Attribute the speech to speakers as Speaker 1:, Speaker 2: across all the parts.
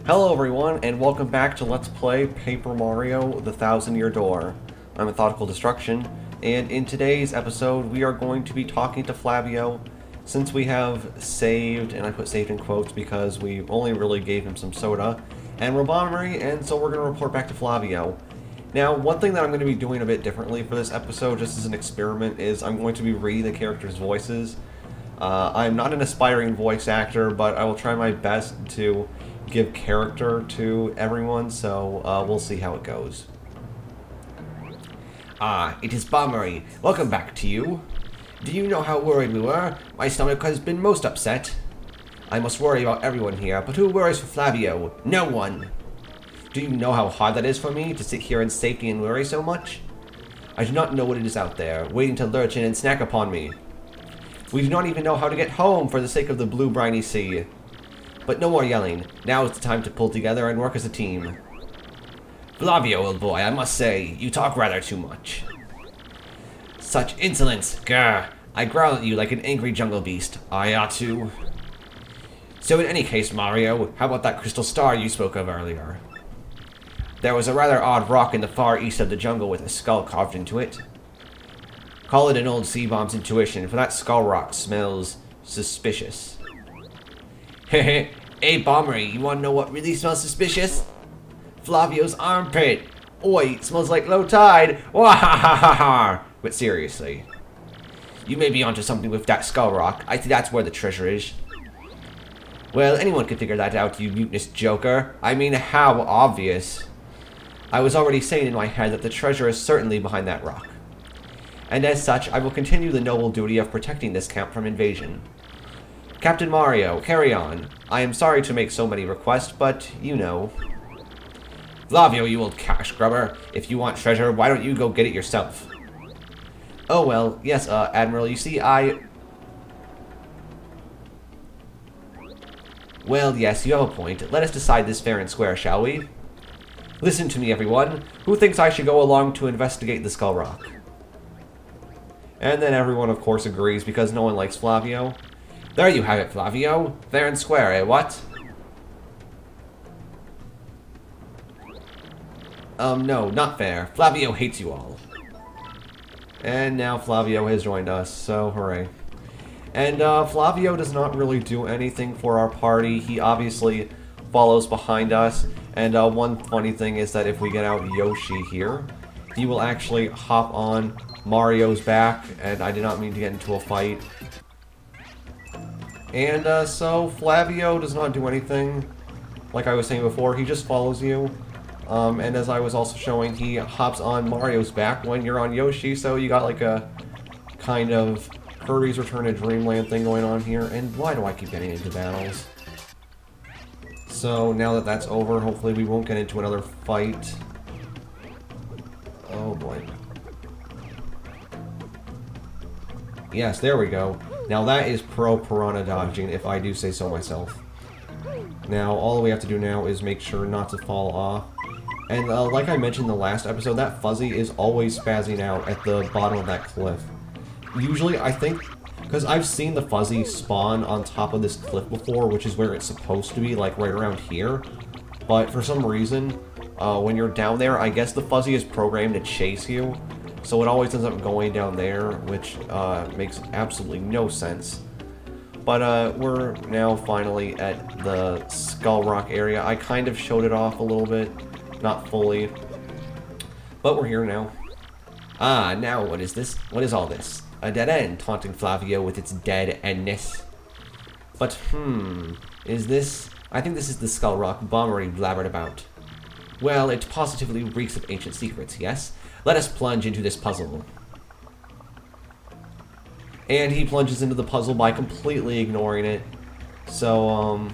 Speaker 1: Hello everyone, and welcome back to Let's Play Paper Mario: The Thousand-Year Door. I'm Methodical Destruction, and in today's episode we are going to be talking to Flavio. Since we have saved, and I put saved in quotes because we only really gave him some soda, and Robomary, and so we're going to report back to Flavio. Now, one thing that I'm going to be doing a bit differently for this episode, just as an experiment, is I'm going to be reading the characters' voices. I'm not an aspiring voice actor, but I will try my best to give character to everyone, so we'll see how it goes.
Speaker 2: Ah, it is Bombery. Welcome back to you. Do you know how worried we were? My stomach has been most upset. I must worry about everyone here, but who worries for Flavio? No one. Do you know how hard that is for me, to sit here in safety and worry so much? I do not know what it is out there, waiting to lurch in and snack upon me. We do not even know how to get home for the sake of the blue briny sea. But no more yelling. Now is the time to pull together and work as a team. Flavio, old boy, I must say, you talk rather too much. Such insolence! Grr! I growl at you like an angry jungle beast. I ought to. So in any case, Mario, how about that crystal star you spoke of earlier? There was a rather odd rock in the far east of the jungle with a skull carved into it. Call it an old sea bomb's intuition, for that skull rock smells suspicious. Hehe, hey Bombery, you wanna know what really smells suspicious? Flavio's armpit! Oi, it smells like low tide! Wahahaha! But seriously, you may be onto something with that skull rock. I think that's where the treasure is. Well, anyone can figure that out, you mutinous joker. I mean, how obvious. I was already saying in my head that the treasure is certainly behind that rock. And as such, I will continue the noble duty of protecting this camp from invasion. Captain Mario, carry on. I am sorry to make so many requests, but you know. Flavio, you old cash grubber. If you want treasure, why don't you go get it yourself? Oh well, yes, Admiral, you see, Well, yes, you have a point. Let us decide this fair and square, shall we? Listen to me, everyone. Who thinks I should go along to investigate the Skull Rock?
Speaker 1: And then everyone, of course, agrees because no one likes Flavio.
Speaker 2: There you have it, Flavio. Fair and square, eh, what?
Speaker 1: No, not fair.
Speaker 2: Flavio hates you all.
Speaker 1: And now Flavio has joined us, so hooray. And Flavio does not really do anything for our party. He obviously follows behind us. And one funny thing is that if we get out Yoshi here, he will actually hop on Mario's back. And I did not mean to get into a fight. And so Flavio does not do anything. Like I was saying before, he just follows you. And as I was also showing, he hops on Mario's back when you're on Yoshi, so you got like a kind of Kirby's Return to Dreamland thing going on here. And why do I keep getting into battles? So now that that's over, hopefully we won't get into another fight. Oh boy. Yes, there we go. Now that is pro piranha dodging, if I do say so myself. Now, all we have to do now is make sure not to fall off. And like I mentioned in the last episode, that Fuzzy is always spazzing out at the bottom of that cliff. Usually, I think, because I've seen the Fuzzy spawn on top of this cliff before, which is where it's supposed to be, like right around here. But for some reason, when you're down there, I guess the Fuzzy is programmed to chase you. So it always ends up going down there, which makes absolutely no sense. But we're now finally at the Skull Rock area. I kind of showed it off a little bit, not fully. But we're here now.
Speaker 2: Ah, now what is this? What is all this? A dead end, taunting Flavio with its dead endness.
Speaker 1: But, is this... I think this is the Skull Rock Bombery blabbered about.
Speaker 2: Well, it positively reeks of ancient secrets, yes? Let us plunge into this puzzle.
Speaker 1: And he plunges into the puzzle by completely ignoring it. So,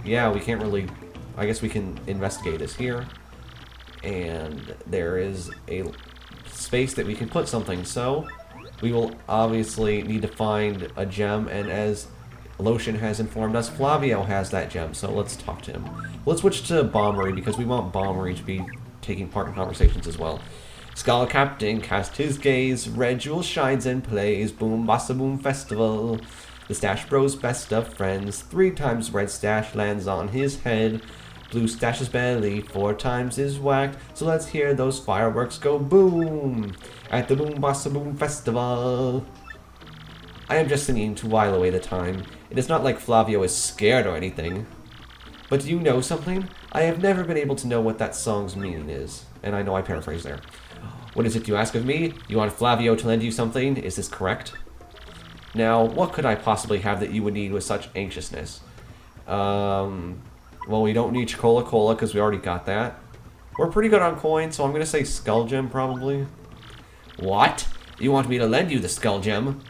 Speaker 1: yeah, we can't really... I guess we can investigate this here. And there is a space that we can put something, so we will obviously need to find a gem, and as Lotion has informed us, Flavio has that gem, so let's talk to him. Let's switch to Bombery, because we want Bombery to be taking part in conversations as well. Skull Captain cast his gaze, red jewel shines and plays, boom bassa boom festival. The Stash Bros best of friends, 3 times red stash lands on his head. Blue stashes belly 4 times is whacked. So let's hear those fireworks go boom at the Boom Bossa Boom Festival. I am just singing to while away the time. It is not like Flavio is scared or anything. But do you know something? I have never been able to know what that song's meaning is. And I know I paraphrased there. What is it you ask of me? You want Flavio to lend you something? Is this correct? Now, what could I possibly have that you would need with such anxiousness? Well, we don't need Cola because we already got that. We're pretty good on coins, so I'm going to say Skull Gem, probably. What? You want me to lend you the Skull Gem?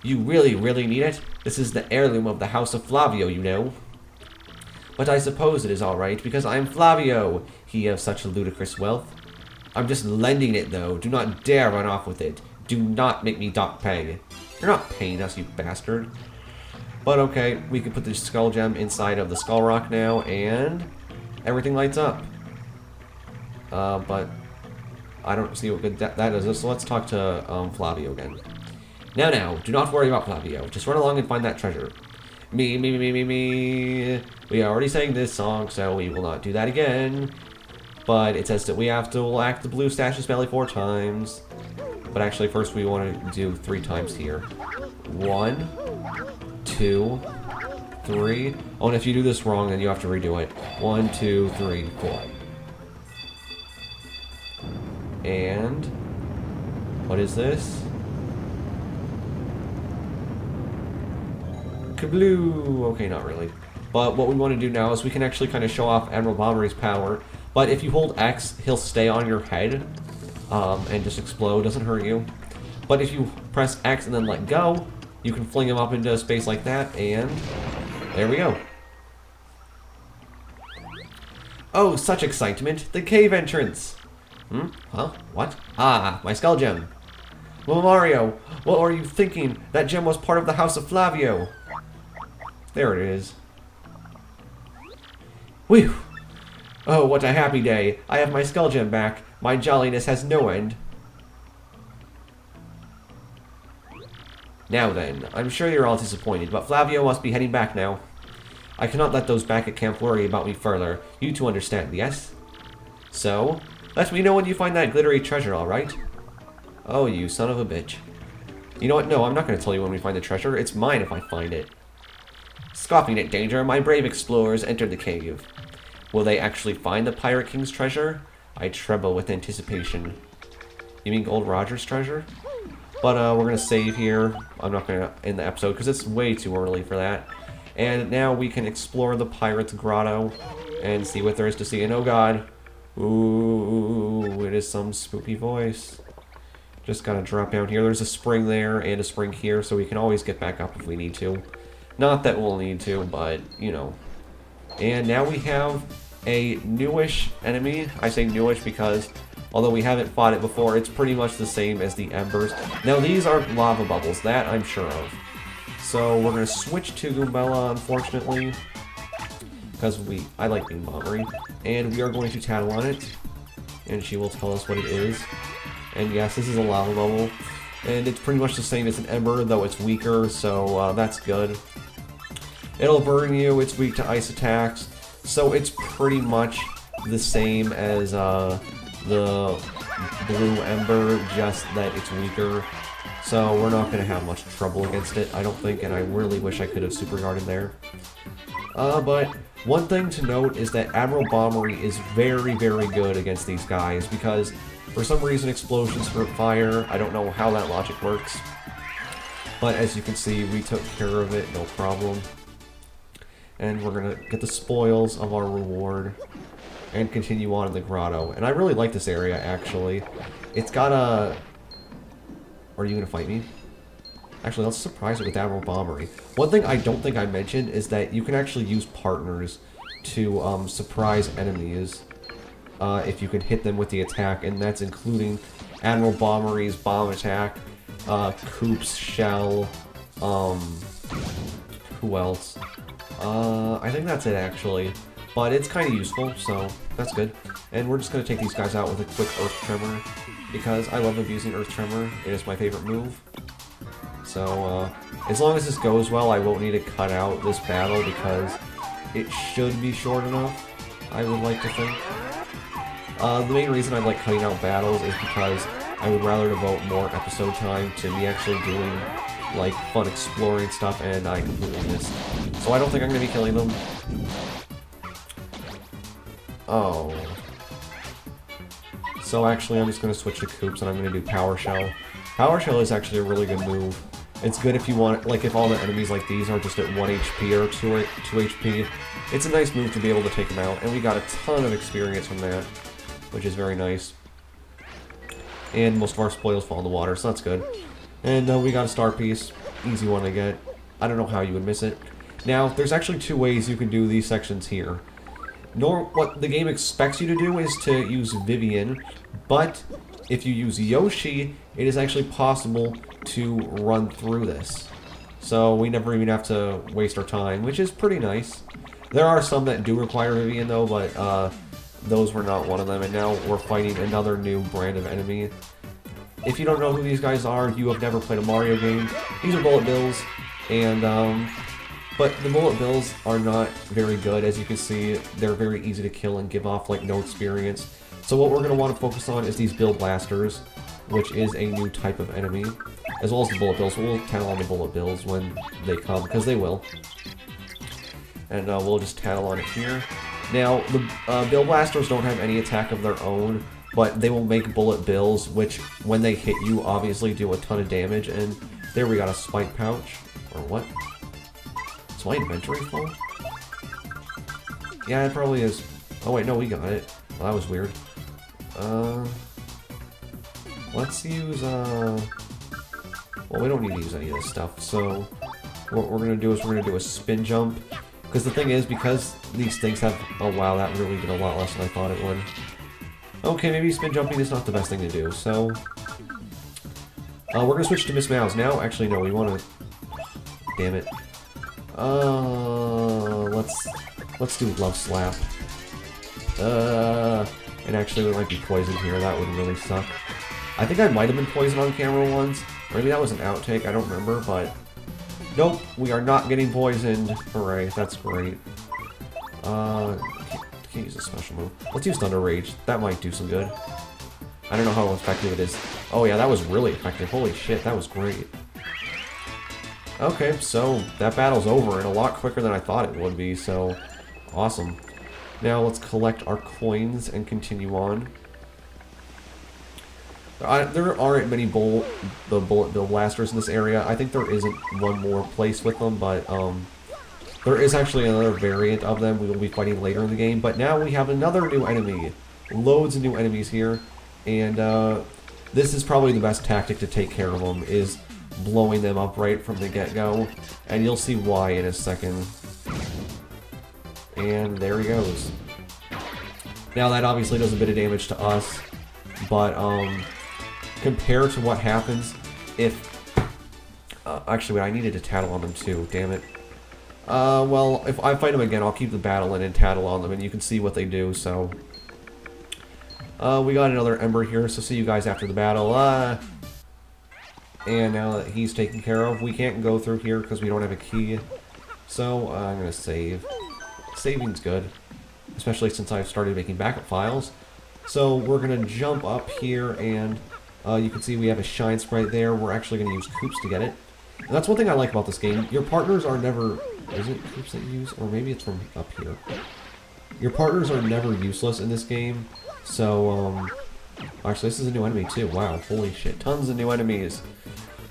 Speaker 1: You really, really need it? This is the heirloom of the House of Flavio, you know. But I suppose it is alright, because I am Flavio, he of such ludicrous wealth. I'm just lending it, though. Do not dare run off with it. Do not make me dock pay. You're not paying us, you bastard. But okay, we can put the Skull Gem inside of the Skull Rock now, and everything lights up. But I don't see what good that is. So let's talk to Flavio again. Now, do not worry about Flavio. Just run along and find that treasure. Me. We already sang this song, so we will not do that again. But it says that we have to whack the blue stash's belly 4 times. But actually, first we want to do 3 times here. 1, 2, 3. Oh, and if you do this wrong, then you have to redo it. 1, 2, 3, 4. And what is this? Kabloo! Okay, not really. But what we want to do now is we can actually kind of show off Admiral Bombery's power. But if you hold X, he'll stay on your head and just explode. Doesn't hurt you. But if you press X and then let go, you can fling him up into space like that, and there we go. Oh, such excitement! The cave entrance! Huh? What? Ah, my Skull Gem. Well, Mario, what are you thinking? That gem was part of the House of Flavio. There it is. Whew! Oh, what a happy day. I have my Skull Gem back. My jolliness has no end. Now then, I'm sure you're all disappointed, but Flavio must be heading back now. I cannot let those back at camp worry about me further. You two understand, yes? So, let me know when you find that glittery treasure, alright? Oh, you son of a bitch. You know what? No, I'm not going to tell you when we find the treasure. It's mine if I find it. Scoffing at danger, my brave explorers entered the cave. Will they actually find the Pirate King's treasure? I tremble with anticipation. You mean Gold Roger's treasure? But we're going to save here. I'm not going to end the episode because it's way too early for that. And now we can explore the Pirate's Grotto and see what there is to see. And oh god, ooh, it is some spooky voice. Just gotta drop down here. There's a spring there and a spring here, so we can always get back up if we need to. Not that we'll need to, but, you know. And now we have a newish enemy. I say newish because, although we haven't fought it before, it's pretty much the same as the Embers. Now, these are lava bubbles. That I'm sure of. So, we're gonna switch to Goombella, unfortunately. Because I like being Bombery. And we are going to tattle on it. And she will tell us what it is. And yes, this is a lava bubble, and it's pretty much the same as an Ember, though it's weaker, so that's good. It'll burn you, it's weak to ice attacks, so it's pretty much the same as the blue Ember, just that it's weaker. So we're not going to have much trouble against it, I don't think, and I really wish I could have super guarded there. But one thing to note is that Admiral Bombery is very, very good against these guys, because for some reason, explosions hurt fire. I don't know how that logic works. But as you can see, we took care of it, no problem. And we're going to get the spoils of our reward and continue on in the grotto. And I really like this area, actually. It's got a... Are you going to fight me? Actually, let's surprise it with Admiral Bombery. One thing I don't think I mentioned is that you can actually use partners to surprise enemies. If you can hit them with the attack, and that's including Admiral Bombery's bomb attack, Coop's shell, who else? I think that's it actually, but it's kind of useful, so that's good. And we're just going to take these guys out with a quick Earth Tremor, because I love abusing Earth Tremor, it is my favorite move. So, as long as this goes well, I won't need to cut out this battle, because it should be short enough. I would like to think. The main reason I like cutting out battles is because I would rather devote more episode time to me actually doing, like, fun exploring stuff, and I completely missed. So I don't think I'm going to be killing them. Oh. So actually, I'm just going to switch to Koops, and I'm going to do Power Shell. Power Shell is actually a really good move. It's good if you want, like, if all the enemies like these are just at 1 HP or 2 HP. It's a nice move to be able to take them out, and we got a ton of experience from that, which is very nice. And most of our spoils fall in the water, so that's good. And we got a star piece. Easy one to get. I don't know how you would miss it. Now, there's actually 2 ways you can do these sections here. What the game expects you to do is to use Vivian, but if you use Yoshi, it is actually possible to run through this. So we never even have to waste our time, which is pretty nice. There are some that do require Vivian though, but those were not one of them, and now we're fighting another new brand of enemy. If you don't know who these guys are, you have never played a Mario game. These are Bullet Bills, and but the Bullet Bills are not very good. As you can see, they're very easy to kill and give off like no experience. So what we're going to want to focus on is these Bill Blasters, which is a new type of enemy, as well as the Bullet Bills. We'll tattle on the Bullet Bills when they come, because they will. And we'll just tattle on it here. Now, the Bill Blasters don't have any attack of their own, but they will make Bullet Bills, which, when they hit you, obviously do a ton of damage. And there we got a Spike Pouch. Or what? Is my inventory full? Yeah, it probably is. Oh wait, no, we got it. Well, that was weird. Let's use, well, we don't need to use any of this stuff, so what we're gonna do is we're gonna do a spin jump. Because the thing is, because these things have... Oh wow, that really did a lot less than I thought it would. Okay, maybe spin jumping is not the best thing to do, so... we're gonna switch to Miss Mouse now. Actually, no, we wanna... Damn it. Let's do Love Slap. And actually, we might be poisoned here. That would really suck. I think I might have been poisoned on camera once. Maybe that was an outtake, I don't remember, but... Nope, we are not getting poisoned. Hooray, that's great. Can't use a special move. Let's use Thunder Rage. That might do some good. I don't know how effective it is. Oh yeah, that was really effective. Holy shit, that was great. Okay, so that battle's over, and a lot quicker than I thought it would be, so... Awesome. Now let's collect our coins and continue on. There aren't many Bullet Bill Blasters in this area. I think there isn't one more place with them, but there is actually another variant of them we will be fighting later in the game. But now we have another new enemy. Loads of new enemies here, and this is probably the best tactic to take care of them, is blowing them up right from the get-go, and you'll see why in a second. And there he goes. Now that obviously does a bit of damage to us, but compared to what happens if... actually, I needed to tattle on them too, damn it. Well, if I fight them again, I'll keep the battle in and tattle on them, and you can see what they do, so... we got another Ember here, so see you guys after the battle. And now that he's taken care of, we can't go through here because we don't have a key. So, I'm gonna save. Saving's good, especially since I've started making backup files. So, we're gonna jump up here, and you can see we have a Shine Sprite there. We're actually gonna use Koops to get it. And that's one thing I like about this game. Your partners are never... Is it Koops that you use? Or maybe it's from up here. Your partners are never useless in this game. So, actually, this is a new enemy, too. Wow, holy shit. Tons of new enemies.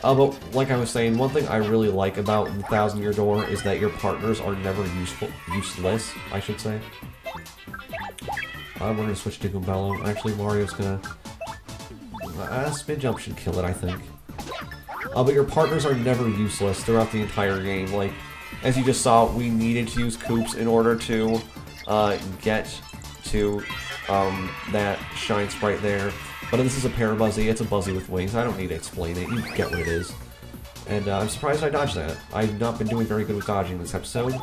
Speaker 1: But, like I was saying, one thing I really like about the Thousand Year Door is that your partners are never useless, I should say. We're gonna switch to Goombello. Actually, Mario's gonna... Spin Jump should kill it, I think. But your partners are never useless throughout the entire game. Like, as you just saw, we needed to use Koops in order to get to that Shine Sprite there. But this is a Parabuzzy. It's a Buzzy with wings. I don't need to explain it. You get what it is. And I'm surprised I dodged that. I've not been doing very good with dodging this episode.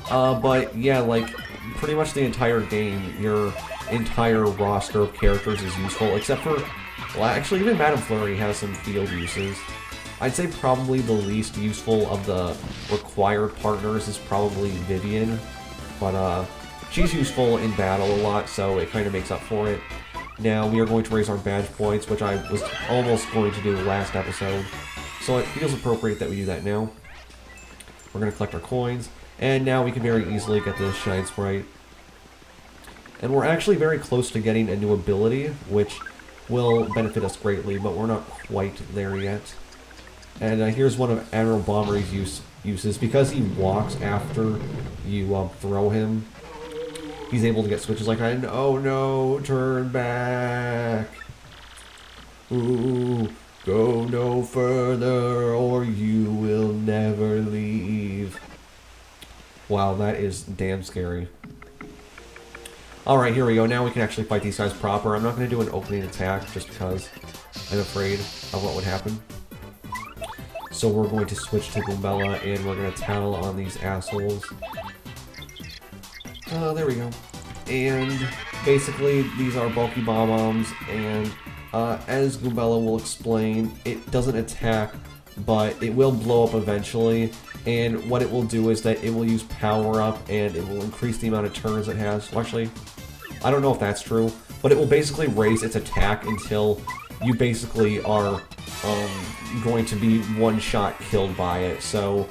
Speaker 1: But yeah, like, pretty much the entire game, your entire roster of characters is useful, except for... Well, actually, even Madame Flurry has some field uses. I'd say probably the least useful of the required partners is probably Vivian. But, She's useful in battle a lot, so it kind of makes up for it. Now we are going to raise our badge points, which I was almost going to do last episode. So it feels appropriate that we do that now. We're going to collect our coins, and now we can very easily get the Shine Sprite. And we're actually very close to getting a new ability, which will benefit us greatly, but we're not quite there yet. And here's one of Admiral Bombery's uses. Because he walks after you throw him, he's able to get switches like that. Oh no, turn back. Ooh, go no further or you will never leave. Wow, that is damn scary. Alright, here we go. Now we can actually fight these guys proper. I'm not going to do an opening attack just because I'm afraid of what would happen. So we're going to switch to Goombella and we're going to tattle on these assholes. There we go. And basically, these are bulky bomb-bombs, and as Goombella will explain, it doesn't attack, but it will blow up eventually, and what it will do is that it will use power-up, and it will increase the amount of turns it has. Well, actually, I don't know if that's true, but it will basically raise its attack until you basically are going to be one-shot killed by it, so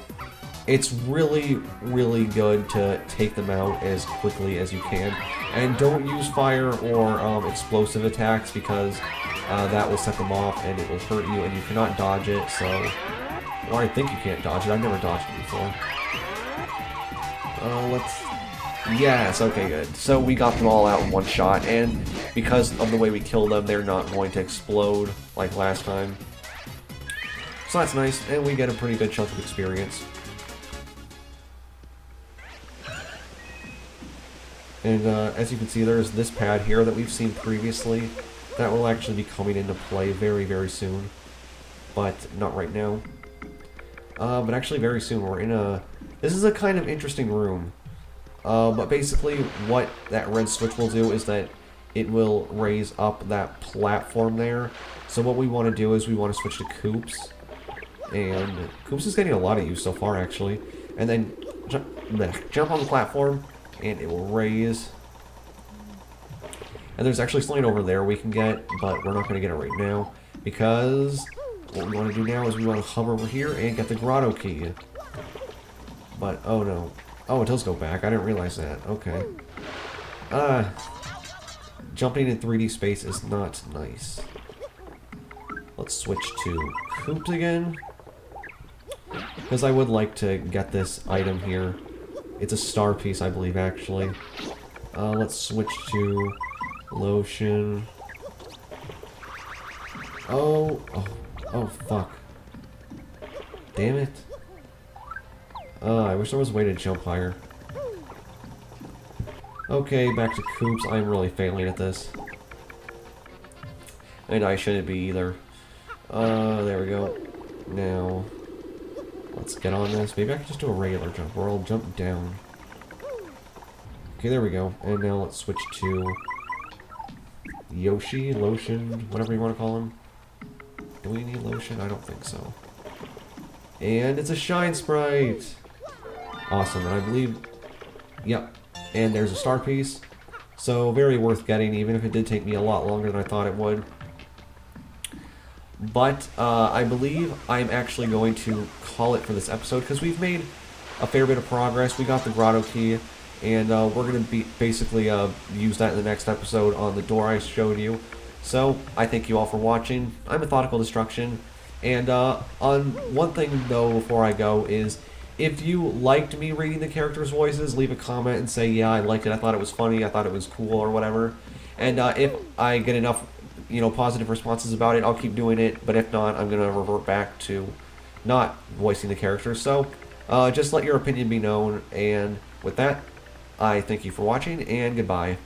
Speaker 1: it's really, really good to take them out as quickly as you can. And don't use fire or explosive attacks because that will set them off and it will hurt you and you cannot dodge it, so... Or I think you can't dodge it. I've never dodged it before. Yes, okay, good. So we got them all out in one shot, and because of the way we killed them, they're not going to explode like last time. So that's nice, and we get a pretty good chunk of experience. And as you can see, there's this pad here that we've seen previously that will actually be coming into play very, very soon. But not right now. But actually very soon. We're in a... This is a kind of interesting room. But basically what that red switch will do is that it will raise up that platform there. So what we want to do is we want to switch to Koops. And Koops is getting a lot of use so far, actually. And then jump on the platform, and it will raise. And there's actually something over there we can get, but we're not going to get it right now. Because what we want to do now is we want to hover over here and get the Grotto key. But, oh no. Oh, it does go back. I didn't realize that. Okay. Jumping in 3D space is not nice. Let's switch to Koops again. Because I would like to get this item here. It's a star piece, I believe, actually. Let's switch to Lotion. Oh, fuck. Damn it. I wish there was a way to jump higher. Okay, back to Koops. I'm really failing at this. And I shouldn't be either. There we go. Now, let's get on this. Maybe I can just do a regular jump, or I'll jump down. Okay, there we go. And now let's switch to Yoshi, Lotion, whatever you want to call him. Do we need Lotion? I don't think so. And it's a Shine Sprite! Awesome, and I believe... Yep. And there's a star piece. So, very worth getting, even if it did take me a lot longer than I thought it would. But, I believe I'm actually going to call it for this episode, because we've made a fair bit of progress. We got the Grotto key, and we're going to basically use that in the next episode on the door I showed you. So, I thank you all for watching. I'm Methodical Destruction, and on one thing, though, before I go, is if you liked me reading the characters' voices, leave a comment and say, yeah, I liked it, I thought it was funny, I thought it was cool, or whatever. And if I get enough, positive responses about it, I'll keep doing it, but if not, I'm going to revert back to not voicing the characters. So, just let your opinion be known, and with that, I thank you for watching, and goodbye.